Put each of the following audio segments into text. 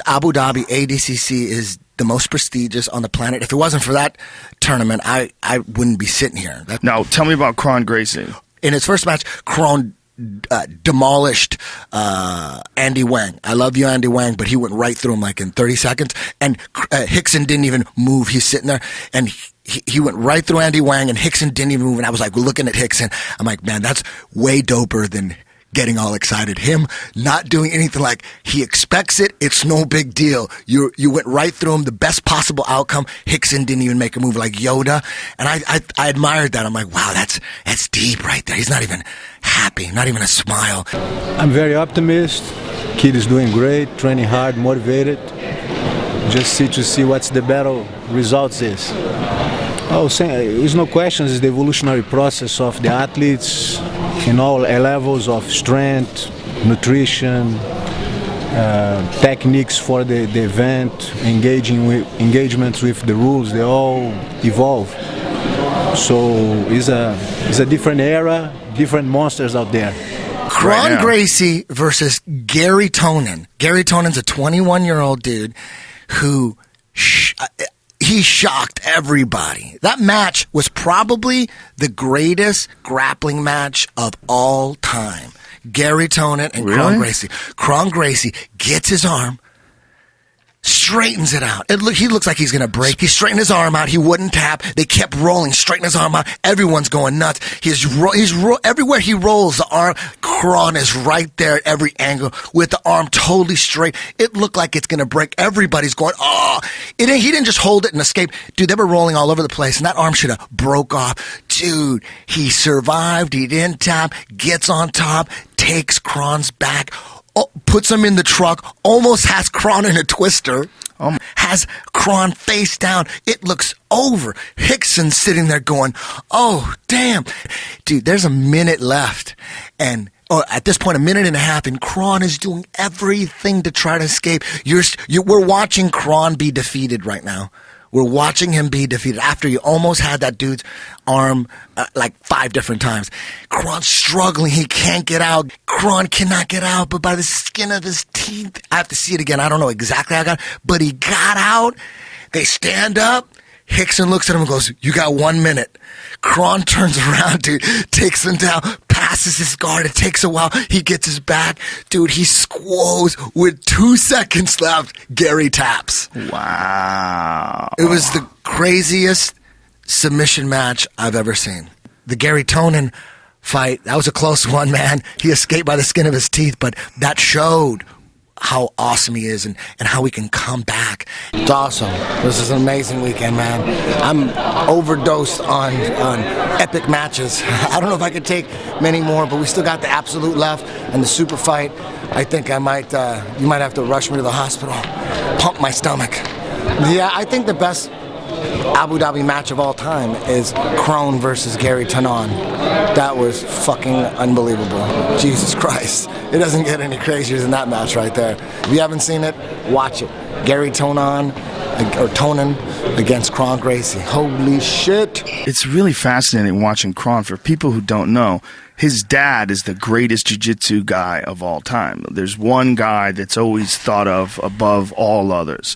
Abu Dhabi ADCC is the most prestigious on the planet. If it wasn't for that tournament, I wouldn't be sitting here. Now, tell me about Kron Gracie. In his first match, Kron demolished Andy Wang. I love you, Andy Wang, but he went right through him like in 30 seconds. And Rickson didn't even move. He's sitting there, and he went right through Andy Wang, and Rickson didn't even move. And I was like looking at Rickson. I'm like, man, that's way doper than getting all excited. Him not doing anything, like he expects it. It's no big deal. You went right through him. The best possible outcome. Rickson didn't even make a move like Yoda. And I admired that. I'm like, wow, that's deep right there. He's not even happy, not even a smile. I'm very optimist. Kid is doing great, training hard, motivated. Just to see what's the battle results is. There's no questions. It's the evolutionary process of the athletes in all levels of strength, nutrition, techniques for the event, engagements with the rules. They all evolve. So it's a different era, different monsters out there. Kron Gracie versus Garry Tonon. Garry Tonon's a 21-year-old dude who he shocked everybody. That match was probably the greatest grappling match of all time. Garry Tonon and Kron Gracie. Kron Gracie gets his arm, straightens it out. He looks like he's going to break. He straightened his arm out. He wouldn't tap. They kept rolling, straighten his arm out. Everyone's going nuts. Everywhere he rolls, the arm, Kron is right there at every angle with the arm totally straight. It looked like it's going to break. Everybody's going, oh! He didn't just hold it and escape. Dude, they were rolling all over the place, and that arm should have broke off. Dude, he survived. He didn't tap. Gets on top. Takes Kron's back. Puts him in the truck, almost has Kron in a twister, has Kron face down. It looks over. Rickson's sitting there going, oh, damn. Dude, there's a minute left. And at this point, a minute and a half, and Kron is doing everything to try to escape. We're watching Kron be defeated right now. We're watching him be defeated after you almost had that dude's arm like 5 different times. Kron's struggling. He can't get out. Kron cannot get out, but by the skin of his teeth. I have to see it again. I don't know exactly how I got it, but he got out. They stand up. Rickson looks at him and goes, you got 1 minute. Kron turns around, dude, takes him down, passes his guard. It takes a while. He gets his back. Dude, he squoze with 2 seconds left. Garry taps. Wow. It was the craziest submission match I've ever seen. The Garry Tonon fight, that was a close one, man. He escaped by the skin of his teeth, but that showed how awesome he is and how he can come back. It's awesome. This is an amazing weekend, man. I'm overdosed on epic matches. I don't know if I could take many more, but we still got the Absolute left and the Super fight. I think you might have to rush me to the hospital, pump my stomach. Yeah, I think the best Abu Dhabi match of all time is Kron versus Garry Tonon. That was fucking unbelievable. Jesus Christ. It doesn't get any crazier than that match right there. If you haven't seen it, watch it. Garry Tonon against Kron Gracie. Holy shit. It's really fascinating watching Kron. For people who don't know, his dad is the greatest jiu-jitsu guy of all time. There's one guy that's always thought of above all others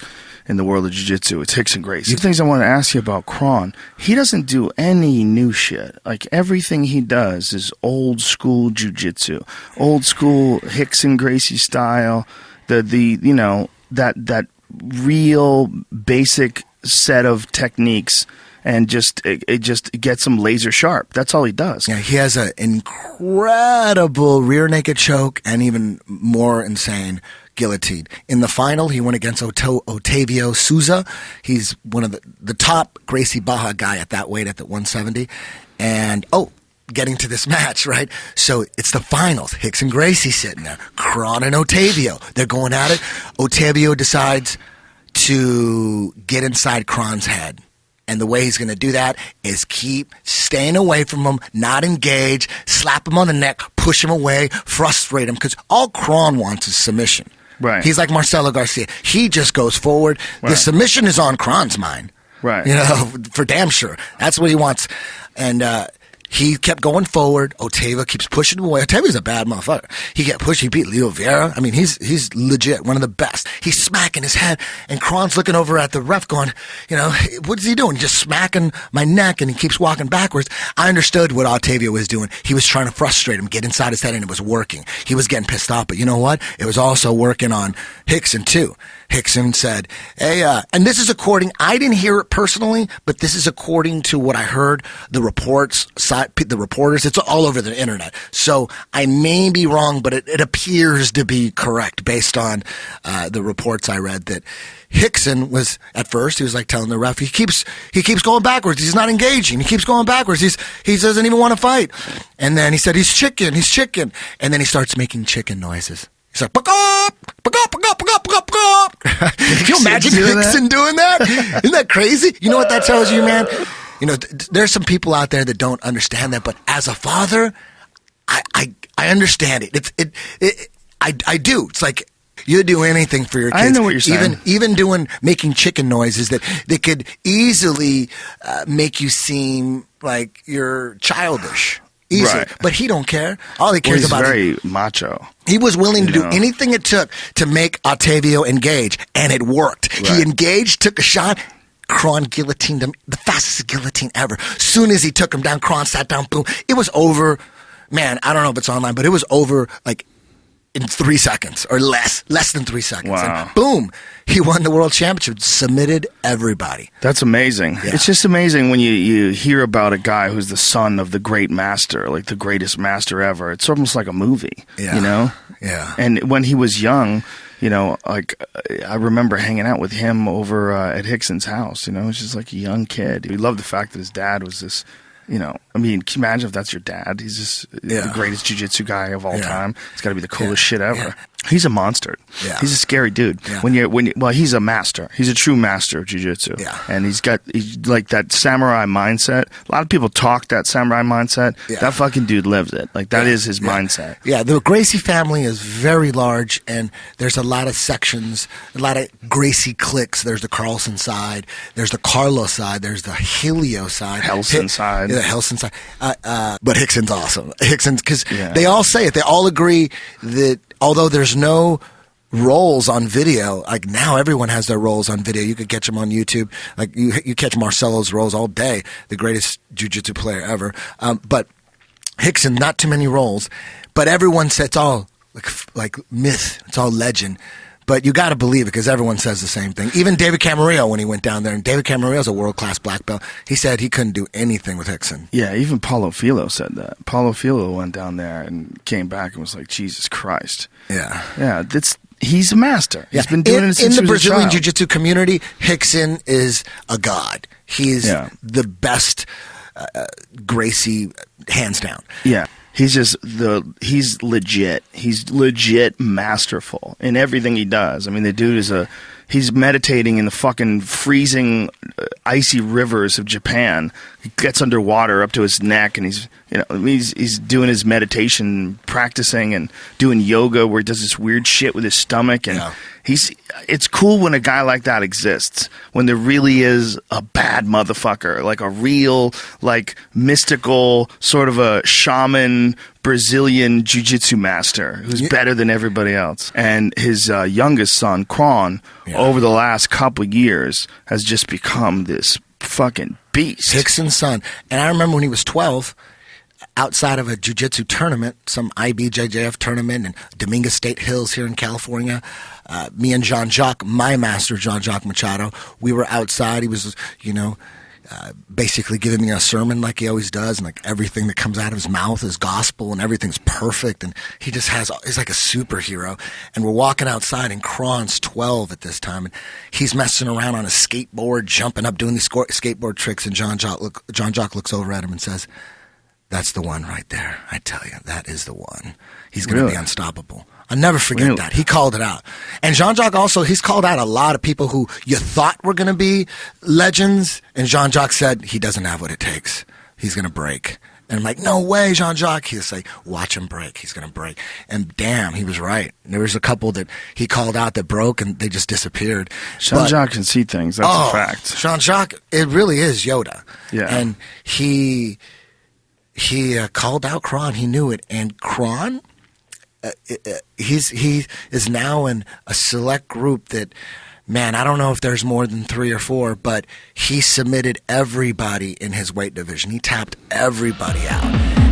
in the world of jiu-jitsu. It's Rickson Gracie. The things I want to ask you about Kron, he doesn't do any new shit. Like, everything he does is old school jiu-jitsu, old school Rickson Gracie style, that real basic set of techniques, and it just gets him laser sharp. That's all he does. Yeah, he has an incredible rear naked choke and even more insane guillotine. In the final, he went against Otavio Souza. He's one of the top Gracie Baja guy at that weight, at the 170. And, getting to this match, right? So it's the finals. Rickson Gracie sitting there. Kron and Otavio. They're going at it. Otavio decides to get inside Kron's head. And the way he's going to do that is keep staying away from him, not engage, slap him on the neck, push him away, frustrate him, because all Kron wants is submission. Right. He's like Marcelo Garcia. He just goes forward. Right. The submission is on Kron's mind. Right. For damn sure. That's what he wants. And he kept going forward. Otavio keeps pushing him away. Otavio's a bad motherfucker. He kept pushing. He beat Leo Vieira. I mean, he's legit one of the best. He's smacking his head, and Kron's looking over at the ref going, you know, what is he doing? Just smacking my neck, and he keeps walking backwards. I understood what Otavio was doing. He was trying to frustrate him, get inside his head, and it was working. He was getting pissed off, but you know what? It was also working on Rickson too. Rickson said, hey, and this is according, I didn't hear it personally, but this is according to what I heard, the reporters, it's all over the internet. So I may be wrong, but it appears to be correct based on the reports I read, that Rickson was, at first, he was like telling the ref, he keeps going backwards. He's not engaging. He keeps going backwards. He doesn't even want to fight. And then he said, he's chicken. And then he starts making chicken noises. He's like, "Pagop, pagop, pagop, pagop, pagop, pagop." Can you imagine Rickson doing that? Isn't that crazy? You know what that tells you, man? You know, there's some people out there that don't understand that, but as a father, I understand it. I do. It's like, you do anything for your kids. I know what you're saying. Even making chicken noises that could easily make you seem like you're childish. Easily. Right. But he don't care. All he cares about is very macho. He was willing to do anything it took to make Otavio engage, and it worked. Right. He engaged, took a shot. Kron guillotined him, the fastest guillotine ever. Soon as he took him down, Kron sat down, boom. It was over. Man, I don't know if it's online, but it was over like in 3 seconds or less than 3 seconds. Wow. And boom, he won the world championship, submitted everybody. That's amazing. Yeah. It's just amazing when you hear about a guy who's the son of the great master, like the greatest master ever. It's almost like a movie, you know? Yeah. And when he was young, you know, like I remember hanging out with him over at Rickson's house, you know, he's just like a young kid. We loved the fact that his dad was this, you know, I mean, can you imagine if that's your dad? He's just the greatest jiu-jitsu guy of all time. He's got to be the coolest shit ever. Yeah. He's a monster. Yeah. He's a scary dude. Yeah. Well, he's a master. He's a true master of jiu-jitsu. Yeah. And he's like that samurai mindset. A lot of people talk that samurai mindset. Yeah. That fucking dude lives it. Like that is his mindset. Yeah. The Gracie family is very large, and there's a lot of sections, a lot of Gracie cliques. There's the Carlson side. There's the Carlos side. There's the Helio side. Helson side. Yeah, the Helson side. But Rickson's awesome. Rickson, because they all say it. They all agree that although there's no rolls on video, like now everyone has their rolls on video. You could catch them on YouTube. Like you catch Marcelo's rolls all day, the greatest jiu-jitsu player ever. But Rickson, not too many rolls. But everyone says it's all like myth. It's all legend. But you got to believe it because everyone says the same thing. Even David Camarillo, when he went down there, and David Camarillo's a world-class black belt, he said he couldn't do anything with Rickson. Yeah, even Paulo Filo said that. Paulo Filo went down there and came back and was like, Jesus Christ. Yeah. Yeah, he's a master. He's been doing it since in the he was Brazilian a child. Jiu-Jitsu community, Rickson is a god. He's the best Gracie, hands down. Yeah. He's legit. He's legit masterful in everything he does. I mean, the dude he's meditating in the fucking freezing, icy rivers of Japan. He gets underwater up to his neck, and he's doing his meditation, practicing and doing yoga where he does this weird shit with his stomach. And it's cool when a guy like that exists, when there really is a bad motherfucker, like a real, like mystical sort of a shaman Brazilian jiu-jitsu master who's better than everybody else. And his youngest son, Kron, over the last couple of years has just become this fucking beast. Rickson's son. And I remember when he was 12, outside of a jiu-jitsu tournament, some IBJJF tournament in Dominguez State Hills here in California, me and Jacques, my master, Jacques Machado, we were outside. He was, basically giving me a sermon like he always does, and like everything that comes out of his mouth is gospel and everything's perfect, and he's like a superhero. And we're walking outside, and Kron's 12 at this time, and he's messing around on a skateboard, jumping up, doing these skateboard tricks, and Jacques looks over at him and says, "That's the one right there. I tell you, that is the one. He's going to be unstoppable." I'll never forget that. He called it out. And Jean-Jacques also, he's called out a lot of people who you thought were going to be legends. And Jean-Jacques said, he doesn't have what it takes. He's going to break. And I'm like, no way, Jean-Jacques. He's like, watch him break. He's going to break. And damn, he was right. There was a couple that he called out that broke, and they just disappeared. Jean-Jacques can see things. That's a fact. Jean-Jacques, it really is Yoda. Yeah. And he he called out Kron. He knew it, and Kron, he is now in a select group that, man, I don't know if there's more than 3 or 4, but he submitted everybody in his weight division. He tapped everybody out.